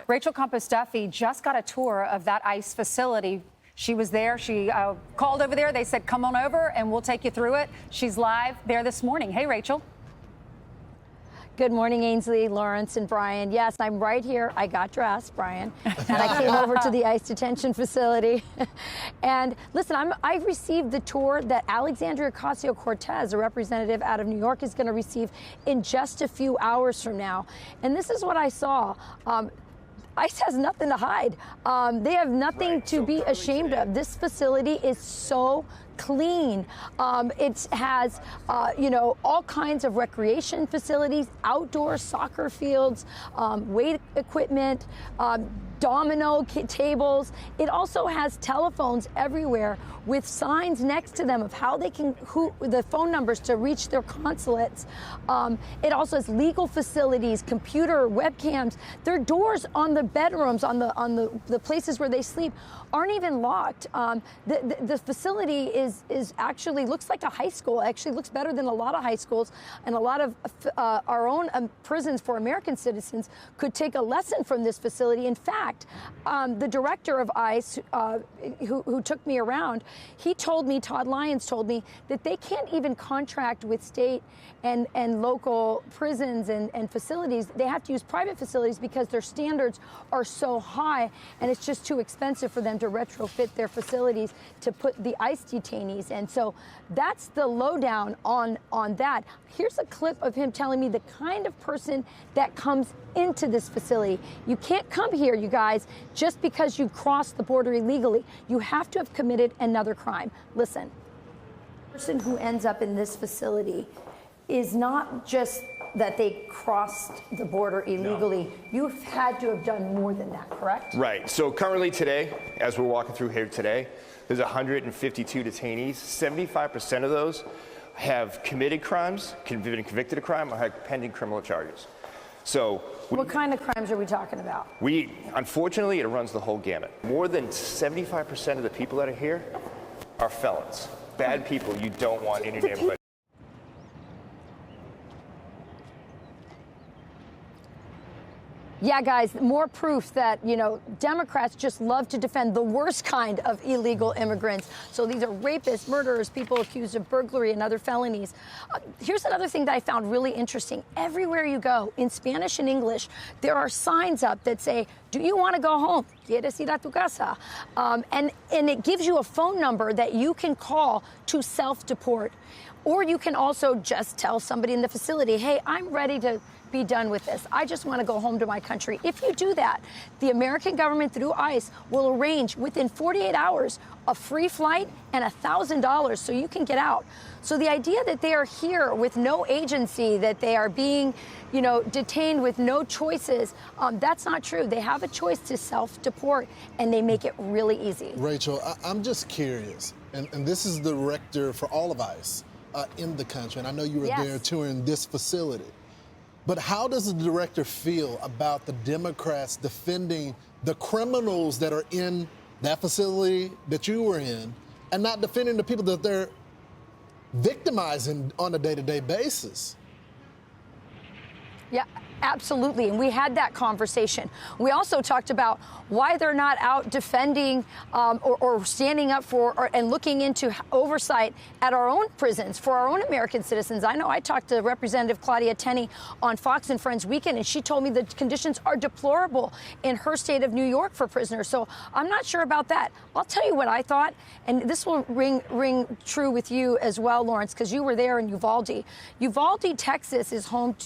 Rachel Campos Duffy just got a tour of that ICE facility. She was there. She called over there. They said, come on over and we'll take you through it. She's live there this morning. Hey, Rachel. Good morning, Ainsley, Lawrence, and Brian. Yes, I'm right here. I got dressed, Brian, and I came over to the ICE detention facility. And listen, I received the tour that Alexandria Ocasio-Cortez, a representative out of New York, is going to receive in just a few hours from now. And this is what I saw. ICE has nothing to hide. They have nothing to be ashamed of. This facility is so clean. It has, all kinds of recreation facilities, outdoor soccer fields, weight equipment, domino tables. It also has telephones everywhere with signs next to them of how they can, the phone numbers to reach their consulates. It also has legal facilities, computer, webcams. Their doors on the bedrooms, on the places where they sleep, aren't even locked. The facility is actually looks like a high school. It actually looks better than a lot of high schools, and a lot of our own prisons for American citizens could take a lesson from this facility. In fact, the director of ICE, who took me around, he told me, Todd Lyons told me, that they can't even contract with state and local prisons and facilities. They have to use private facilities because their standards are so high, and it's just too expensive for them to retrofit their facilities to put the ICE detainees in. So that's the lowdown on that. Here's a clip of him telling me the kind of person that comes into this facility. You can't come here, you guys, just because you crossed the border illegally. You have to have committed another crime. Listen. The person who ends up in this facility is not just that they crossed the border illegally. No. You've had to have done more than that, correct? Right. So currently today, as we're walking through here today, there's 152 detainees. 75% of those have committed crimes, been convicted of crime, or have pending criminal charges. So what kind of crimes are we talking about? Unfortunately, it runs the whole gamut. More than 75% of the people that are here are felons. Bad people you don't want in your neighborhood. Yeah, guys, more proof that, Democrats just love to defend the worst kind of illegal immigrants. So these are rapists, murderers, people accused of burglary and other felonies. Here's another thing that I found really interesting. Everywhere you go, in Spanish and English, there are signs up that say, do you want to go home? ¿Quieres ir a tu casa? And it gives you a phone number that you can call to self-deport. Or you can also just tell somebody in the facility, hey, I'm ready to be done with this. I just want to go home to my country. If you do that, the American government through ICE will arrange within 48 hours a free flight and $1,000 so you can get out. So the idea that they are here with no agency, that they are being, detained with no choices, that's not true. They have a choice to self-deport, and they make it really easy. Rachel, I'm just curious, and this is the director for all of ICE in the country, and I know you were there touring this facility. But how does the director feel about the Democrats defending the criminals that are in that facility that you were in and not defending the people that they're victimizing on a day-to-day basis? Yeah, absolutely. And we had that conversation. We also talked about why they're not out defending or standing up for and looking into oversight at our own prisons for our own American citizens. I know I talked to Representative Claudia Tenney on Fox and Friends Weekend, and she told me the conditions are deplorable in her state of New York for prisoners. So I'm not sure about that. I'll tell you what I thought, and this will ring true with you as well, Lawrence, because you were there in Uvalde. Uvalde, Texas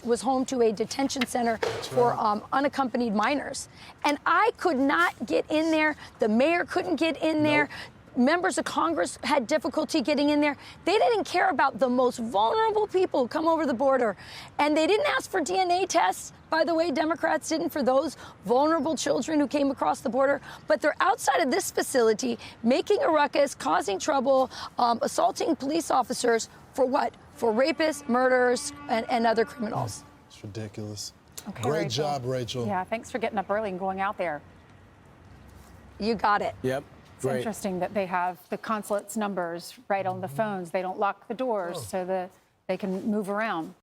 was home to a detention center for unaccompanied minors. And I could not get in there. The mayor couldn't get in there. Members of Congress had difficulty getting in there. They didn't care about the most vulnerable people who come over the border. And they didn't ask for DNA tests. By the way, Democrats didn't for those vulnerable children who came across the border. But they're outside of this facility making a ruckus, causing trouble, assaulting police officers for what? For rapists, murderers, and other criminals. It's ridiculous. Okay, Great Rachel. job, Rachel. Yeah, thanks for getting up early and going out there. You got it. Yep. It's interesting that they have the consulate's numbers right on the phones. They don't lock the doors so that they can move around.